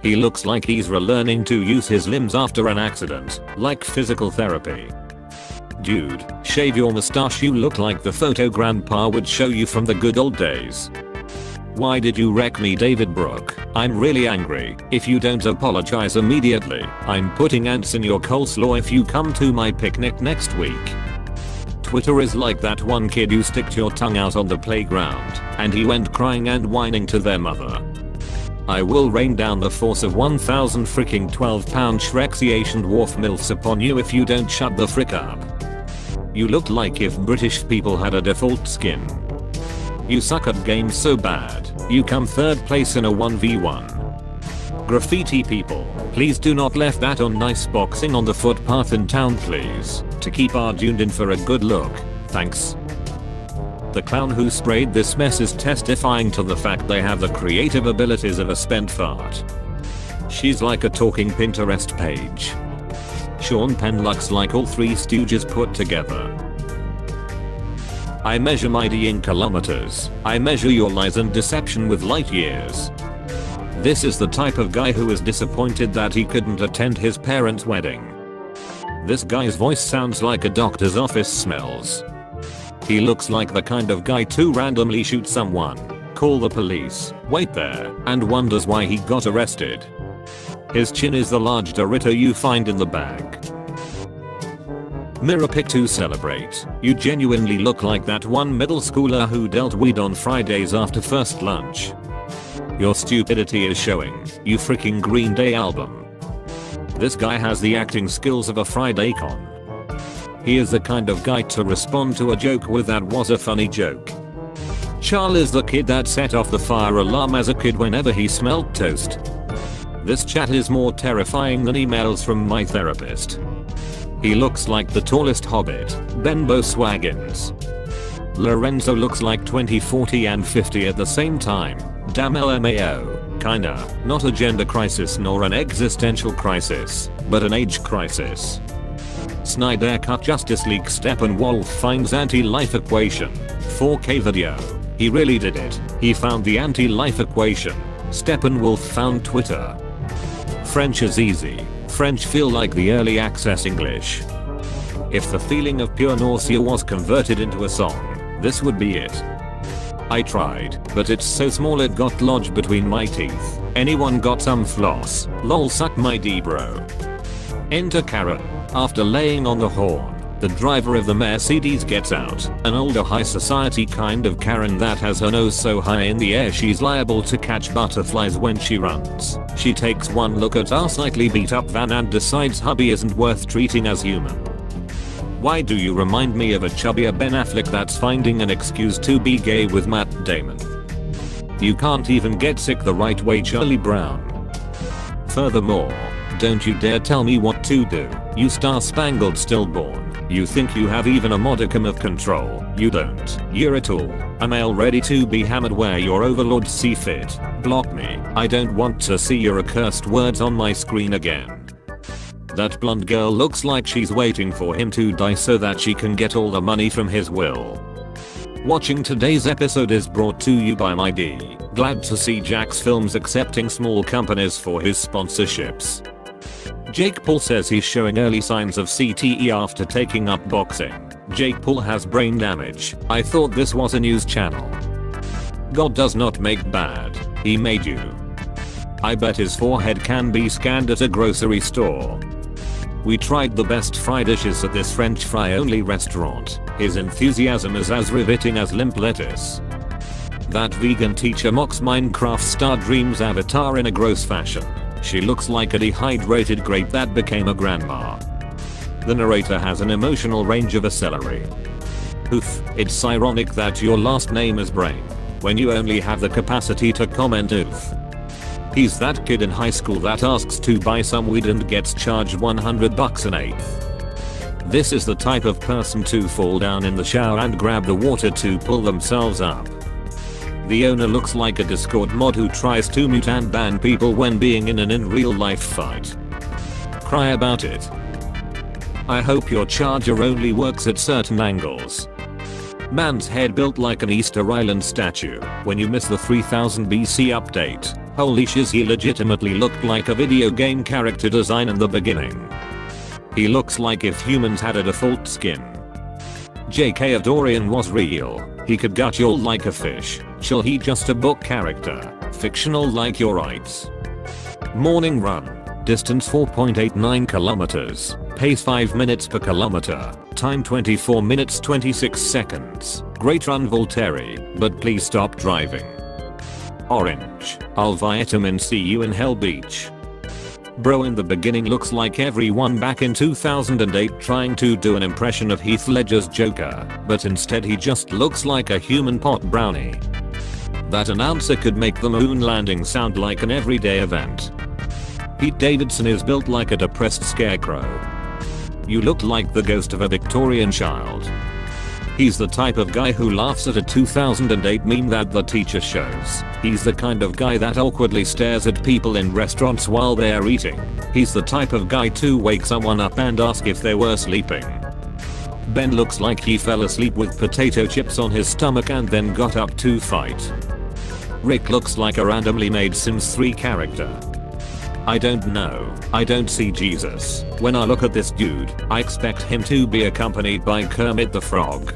He looks like he's relearning to use his limbs after an accident, like physical therapy. Dude, shave your mustache, you look like the photo grandpa would show you from the good old days. Why did you wreck me, David Brooke? I'm really angry. If you don't apologize immediately, I'm putting ants in your coleslaw if you come to my picnic next week. Twitter is like that one kid you sticked your tongue out on the playground, and he went crying and whining to their mother. I will rain down the force of 1,000 freaking 12-pound Shrexy Asian dwarf milfs upon you if you don't shut the frick up. You look like if British people had a default skin. You suck at games so bad, you come third place in a 1v1. Graffiti people, please do not left that on nice boxing on the footpath in town please, to keep our Dune in for a good look, thanks. The clown who sprayed this mess is testifying to the fact they have the creative abilities of a spent fart. She's like a talking Pinterest page. Sean Penn looks like all three stooges put together. I measure my D in kilometers. I measure your lies and deception with light years. This is the type of guy who is disappointed that he couldn't attend his parents' wedding. This guy's voice sounds like a doctor's office smells. He looks like the kind of guy to randomly shoot someone, call the police, wait there, and wonders why he got arrested. His chin is the large Dorito you find in the bag. Mirror pic to celebrate. You genuinely look like that one middle schooler who dealt weed on Fridays after first lunch. Your stupidity is showing, you freaking Green Day album. This guy has the acting skills of a Friday con. He is the kind of guy to respond to a joke with "that was a funny joke." Charles is the kid that set off the fire alarm as a kid whenever he smelled toast. This chat is more terrifying than emails from my therapist. He looks like the tallest hobbit, Benbow Swaggins. Lorenzo looks like 20, 40 and 50 at the same time. Damn LMAO, kinda, not a gender crisis nor an existential crisis, but an age crisis. Snyder cut Justice League Steppenwolf finds anti-life equation. 4K video. He really did it. He found the anti-life equation. Steppenwolf found Twitter. French is easy. French feel like the early access English. If the feeling of pure nausea was converted into a song, this would be it. I tried, but it's so small it got lodged between my teeth. Anyone got some floss? Lol, suck my D bro. Enter Karen. After laying on the horn, the driver of the Mercedes gets out, an older high society kind of Karen that has her nose so high in the air she's liable to catch butterflies when she runs. She takes one look at our slightly beat up van and decides hubby isn't worth treating as human. Why do you remind me of a chubbier Ben Affleck that's finding an excuse to be gay with Matt Damon? You can't even get sick the right way, Charlie Brown. Furthermore, don't you dare tell me what to do, you star-spangled stillborn. You think you have even a modicum of control. You don't. You're a tool. A male ready to be hammered where your overlords see fit. Block me. I don't want to see your accursed words on my screen again. That blonde girl looks like she's waiting for him to die so that she can get all the money from his will. Watching today's episode is brought to you by my D. Glad to see Jax Films accepting small companies for his sponsorships. Jake Paul says he's showing early signs of CTE after taking up boxing. Jake Paul has brain damage. I thought this was a news channel. God does not make bad. He made you. I bet his forehead can be scanned at a grocery store. We tried the best fried dishes at this French fry only restaurant. His enthusiasm is as riveting as limp lettuce. That vegan teacher mocks Minecraft star Dream's avatar in a gross fashion. She looks like a dehydrated grape that became a grandma. The narrator has an emotional range of a celery. Oof, it's ironic that your last name is Brain, when you only have the capacity to comment oof. He's that kid in high school that asks to buy some weed and gets charged $100 an eighth. This is the type of person to fall down in the shower and grab the water to pull themselves up. The owner looks like a Discord mod who tries to mute and ban people when being in an in real life fight. Cry about it. I hope your charger only works at certain angles. Man's head built like an Easter Island statue when you miss the 3000 BC update. Holy shiz, he legitimately looked like a video game character design in the beginning. He looks like if humans had a default skin. JK, if Dorian was real, he could gut you all like a fish. Chill, he just a book character. Fictional like your rights. Morning run. Distance 4.89 kilometers. Pace 5 minutes per kilometer. Time 24 minutes 26 seconds. Great run Volteri, but please stop driving. Orange. I'll vitamin C you in Hell Beach. Bro in the beginning looks like everyone back in 2008 trying to do an impression of Heath Ledger's Joker, but instead he just looks like a human pot brownie. That announcer could make the moon landing sound like an everyday event. Pete Davidson is built like a depressed scarecrow. You look like the ghost of a Victorian child. He's the type of guy who laughs at a 2008 meme that the teacher shows. He's the kind of guy that awkwardly stares at people in restaurants while they're eating. He's the type of guy to wake someone up and ask if they were sleeping. Ben looks like he fell asleep with potato chips on his stomach and then got up to fight. Rick looks like a randomly made Sims 3 character. I don't know. I don't see Jesus. When I look at this dude, I expect him to be accompanied by Kermit the Frog.